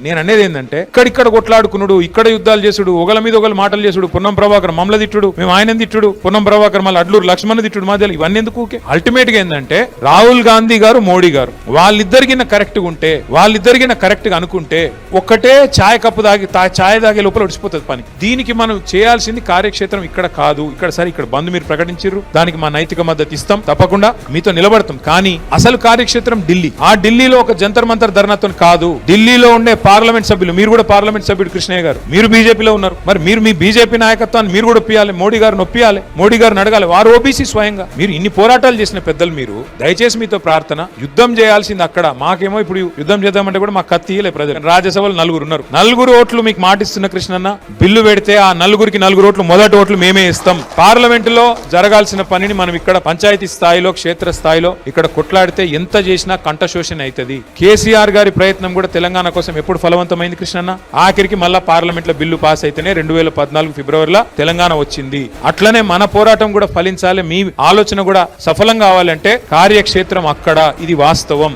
నేను అనేది ఏంటంటే ఇక్కడ కొట్లాడుకున్నాడు, ఇక్కడ యుద్ధాలు చేసుడు, ఒకల మీద ఒకరు మాటలు చేసుడు, పొన్నం ప్రభాకర్ మమ్మల్ని తిట్టుడు, మేము ఆయన తిట్టుడు, పొన్నం ప్రభాకర్ మళ్ళీ అడ్లూరు లక్ష్మణ్ తిట్టుడు, మధ్యలో ఇవన్నీ ఎందుకు? అల్టిమేట్ గా ఏంటంటే రాహుల్ గాంధీ గారు మోడీ గారు వాళ్ళిద్దరికిన కరెక్ట్ గా ఉంటే, వాళ్ళిద్దరికిన కరెక్ట్ గా అనుకుంటే ఒక్కటే ఛాయ్ కప్పు ఛాయ్ తాగే లోపల ఉడిచిపోతుంది పని. దీనికి మనం చేయాల్సింది కార్యక్షేత్రం ఇక్కడ కాదు. ఇక్కడ సరే ఇక్కడ బంద్ మీరు ప్రకటించారు, దానికి మా నైతిక మద్దతు ఇస్తాం, తప్పకుండా మీతో నిలబడతాం. కానీ అసలు కార్యక్షేత్రం ఢిల్లీ. ఆ ఢిల్లీలో ఒక జంతర్ మంతర్ ధర్నాతో కాదు, ఢిల్లీలో ఉండే పార్లమెంట్ సభ్యులు, మీరు కూడా పార్లమెంట్ సభ్యుడు కృష్ణయ్య గారు, మీరు బీజేపీలో ఉన్నారు, మరి మీరు మీ బీజేపీ నాయకత్వాన్ని మీరు కూడా ఒప్పియాలి, మోడీ గారు నొప్పియాలి, మోడీ గారిని అడగాలి. వారు ఓబీసీ స్వయంగా. మీరు ఇన్ని పోరాటాలు చేసిన పెద్దలు, మీరు దయచేసి మీతో ప్రార్థన, యుద్ధం చేయాల్సింది అక్కడ. మాకేమో ఇప్పుడు యుద్ధం చేద్దామంటే కూడా మాకు కత్తి ఇయ్యలే ప్రజలు. రాజ్యసభలో 4 ఉన్నారు, 4 ఓట్లు మీకు మాటిస్తున్న కృష్ణన్న, బిల్లు పెడితే ఆ 4కి 4 ఓట్లు మొదటి ఓట్లు మేమే ఇస్తాం. పార్లమెంట్ లో జరగాల్సిన పనిని మనం ఇక్కడ పంచాయతీ స్థాయిలో, క్షేత్ర స్థాయిలో ఇక్కడ కొట్లాడితే ఎంత చేసినా కంఠశోషణ అవుతుంది. కేసీఆర్ గారి ప్రయత్నం కూడా తెలంగాణ కోసం ఎప్పుడు ఫలవంతమైంది కృష్ణన్న? ఆఖరికి మళ్ళా పార్లమెంట్ లో బిల్లు పాస్ అయితేనే 2014 ఫిబ్రవరిలో తెలంగాణ వచ్చింది. అట్లనే మన పోరాటం కూడా ఫలించాలి, మీ ఆలోచన కూడా సఫలం కావాలంటే కార్యక్షేత్రం అక్కడ. ఇది వాస్తవం.